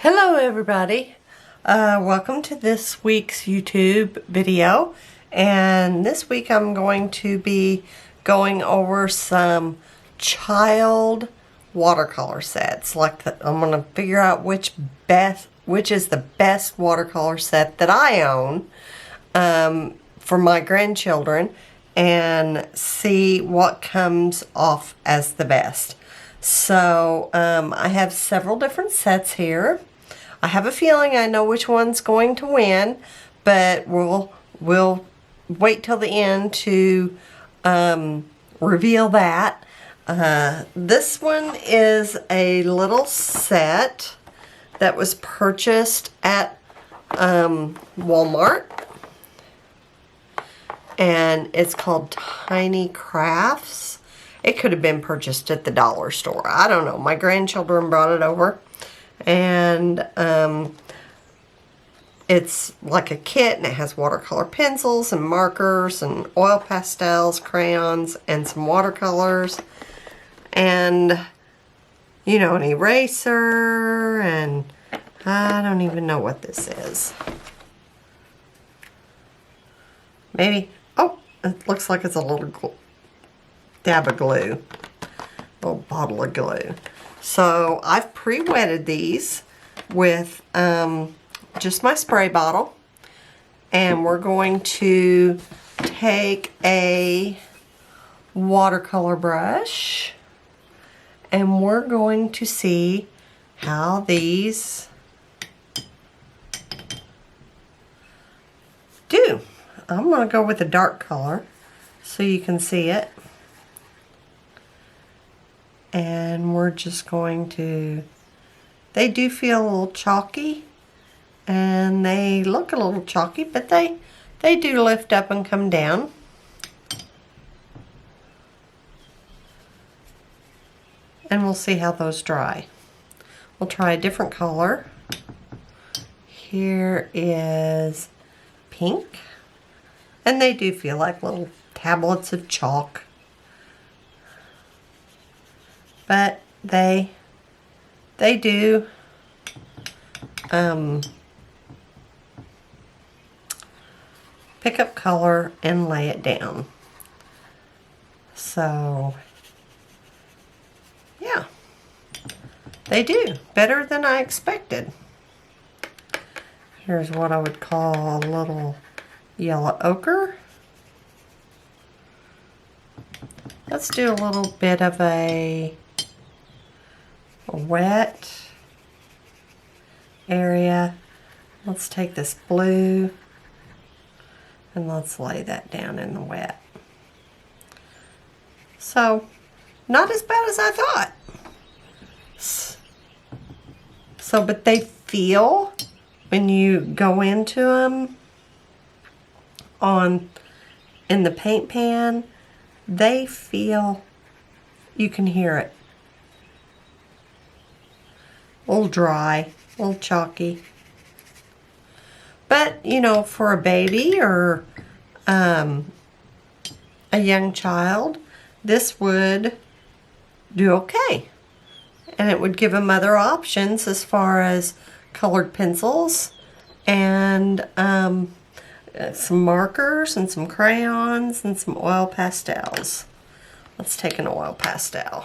Hello everybody, welcome to this week's YouTube video, and this week I'm going to be going over some child watercolor sets. I'm going to figure out which is the best watercolor set that I own for my grandchildren, and see what comes off as the best. So I have several different sets here. I have a feeling I know which one's going to win, but we'll wait till the end to reveal that. This one is a little set that was purchased at Walmart, and it's called Tiny Crafts. It could have been purchased at the dollar store. I don't know. My grandchildren brought it over. And it's like a kit, and it has watercolor pencils and markers and oil pastels, crayons, and some watercolors. And, you know, an eraser, and I don't even know what this is. Maybe, oh, it looks like it's a little dab of glue, a little bottle of glue. So I've pre-wetted these with just my spray bottle, and we're going to take a watercolor brush and we're going to see how these do. I'm going to go with a dark color so you can see it. And we're just going to, they do feel a little chalky, and they look a little chalky, but they do lift up and come down. And we'll see how those dry. We'll try a different color. Here is pink, and they do feel like little tablets of chalk. But they do pick up color and lay it down. So yeah, they do better than I expected. Here's what I would call a little yellow ochre. Let's do a little bit of a wet area. Let's take this blue and let's lay that down in the wet. So, not as bad as I thought. So, but they feel, when you go into them in the paint pan, they feel, you can hear it. A little dry, a little chalky. But, you know, for a baby or a young child, this would do okay. And it would give them other options as far as colored pencils and some markers and some crayons and some oil pastels. Let's take an oil pastel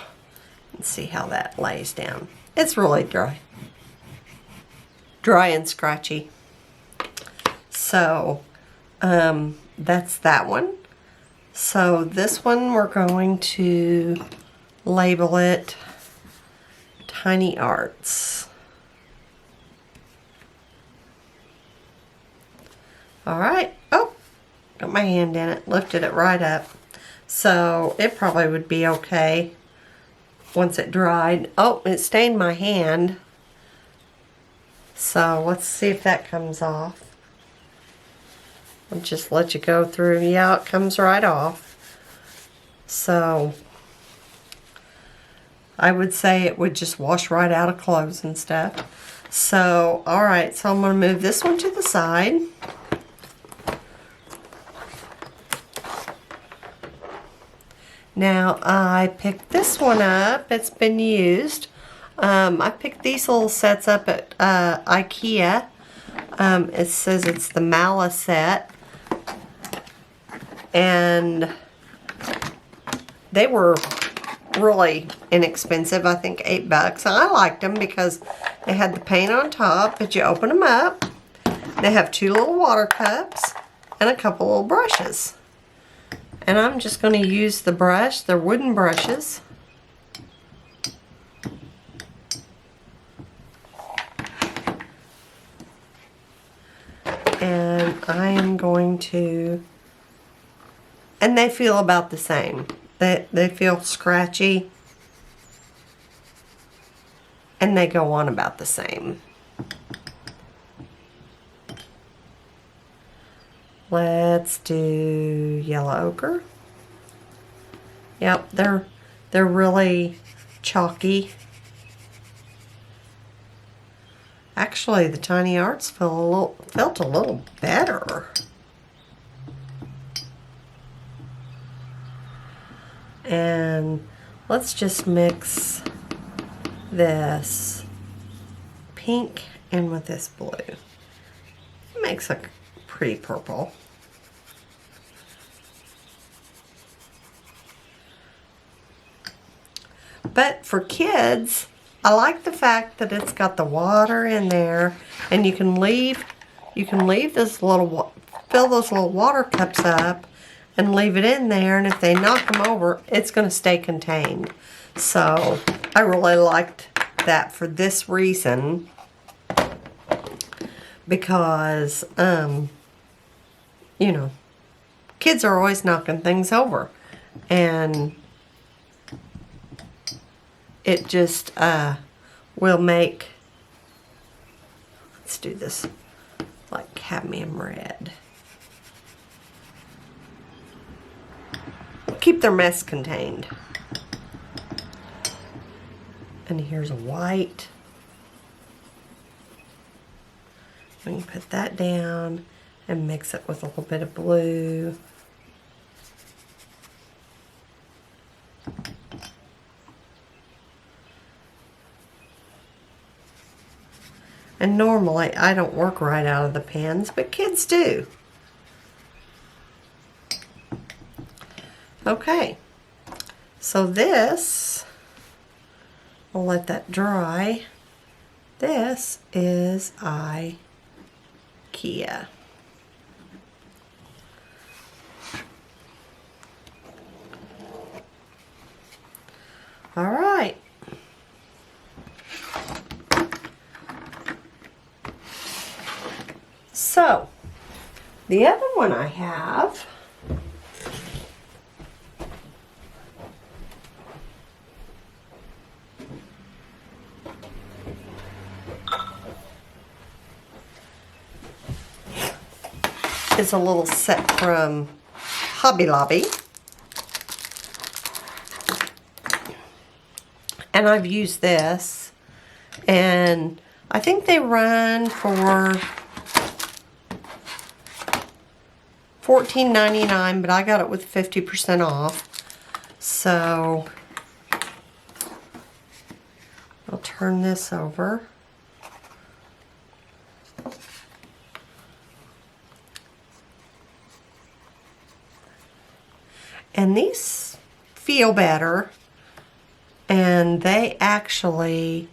and see how that lays down. It's really dry and scratchy. So that's that one. So this one we're going to label it Tiny Arts. Alright, oh, got my hand in it, lifted it right up. So it probably would be okay once it dried. Oh, it stained my hand. So let's see if that comes off. I'll just let you go through. Yeah, it comes right off. So I would say it would just wash right out of clothes and stuff. So, alright, so I'm going to move this one to the side. Now I picked this one up. It's been used. I picked these little sets up at Ikea. It says it's the Mala set. And they were really inexpensive, I think $8. And I liked them because they had the paint on top, but you open them up. They have 2 little water cups and a couple little brushes. And I'm just going to use the brush. They're wooden brushes. And I am going to, and they feel about the same. They feel scratchy. And they go on about the same. Let's do yellow ochre. Yep, they're really chalky. Actually, the tiny arts felt a little better. And let's just mix this pink in with this blue. It makes a pretty purple. But for kids, I like the fact that it's got the water in there, and you can leave this little, fill those little water cups up and leave it in there, and if they knock them over, it's going to stay contained. So I really liked that for this reason, because you know, kids are always knocking things over, and it just will make, let's do this like cadmium red. Keep their mess contained. And here's a white. We can put that down and mix it with a little bit of blue. And normally I don't work right out of the pens, but kids do. Okay, so this, I'll let that dry. This is Ikea. All right. So, the other one I have is a little set from Hobby Lobby. And I've used this, and I think they run for $14.99, but I got it with 50% off. So I'll turn this over. And these feel better, and they actually,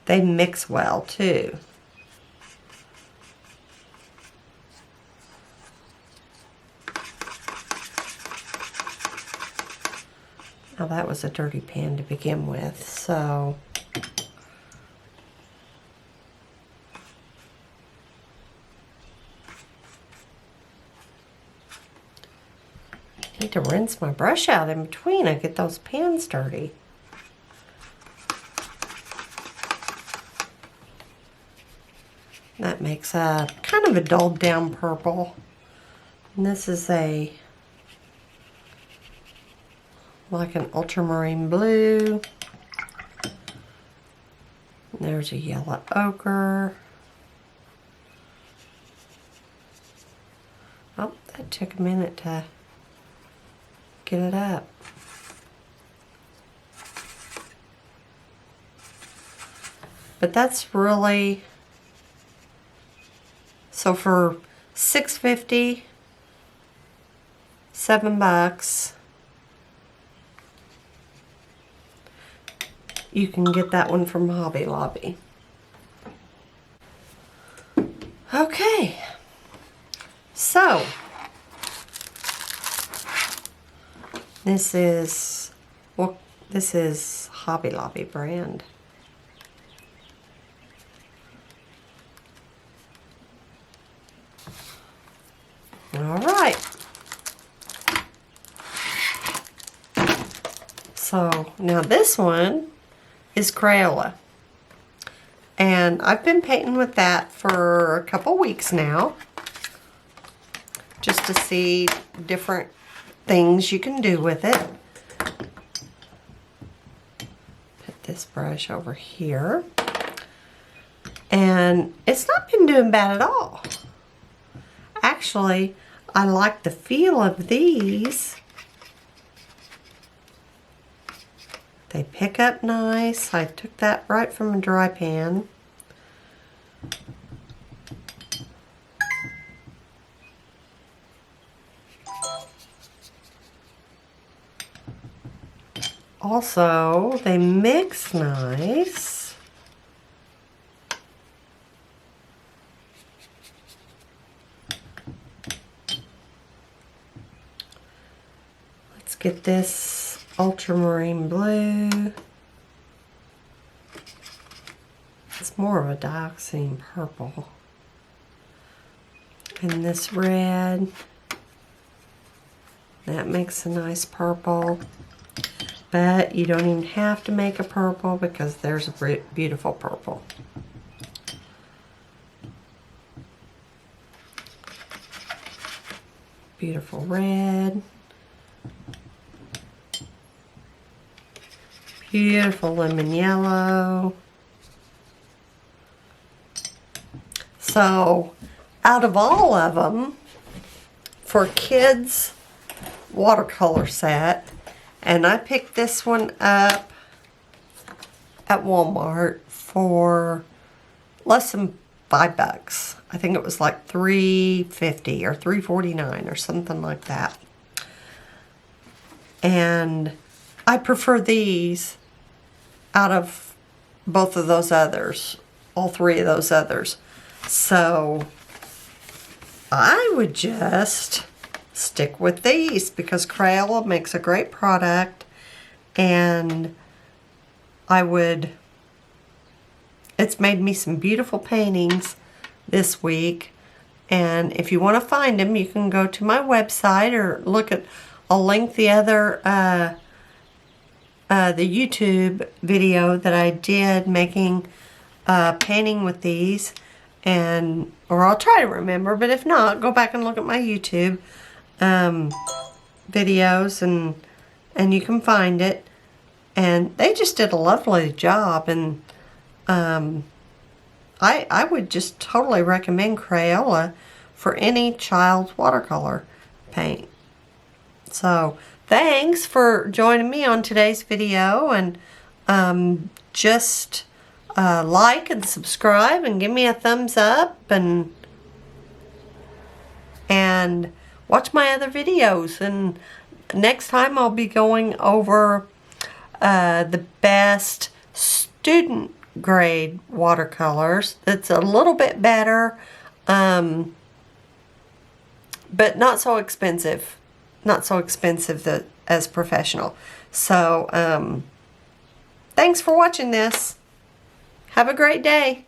they mix well too. Now that was a dirty pan to begin with, so I need to rinse my brush out in between. I get those pans dirty. That makes a kind of a dulled down purple. And this is a like an ultramarine blue. And there's a yellow ochre. Oh, that took a minute to get it up. But that's really, so for $6.50, $7, you can get that one from Hobby Lobby. Okay, so this is, well, this is Hobby Lobby brand. All right. So now this one is Crayola. And I've been painting with that for a couple weeks now. Just to see different things you can do with it. Put this brush over here. And it's not been doing bad at all. Actually, I like the feel of these. They pick up nice. I took that right from a dry pan. Also, they mix nice. Let's get this ultramarine blue. It's more of a dioxazine purple. And this red. That makes a nice purple. But you don't even have to make a purple because there's a beautiful purple. Beautiful red. Beautiful lemon yellow. So, out of all of them, for kids watercolor set, and I picked this one up at Walmart for less than $5. I think it was like $3.50 or $3.49 or something like that. And I prefer these out of both of those others, all three of those others. So I would just stick with these because Crayola makes a great product, and it's made me some beautiful paintings this week. And if you want to find them, you can go to my website or I'll link the other the YouTube video that I did making painting with these, or I'll try to remember, but if not, go back and look at my YouTube videos and you can find it. And they just did a lovely job, and I would just totally recommend Crayola for any child's watercolor paint. So thanks for joining me on today's video, and just like and subscribe and give me a thumbs up, and watch my other videos. And next time I'll be going over the best student grade watercolors. It's a little bit better, but not so expensive. Not so expensive as professional. So, thanks for watching this. Have a great day.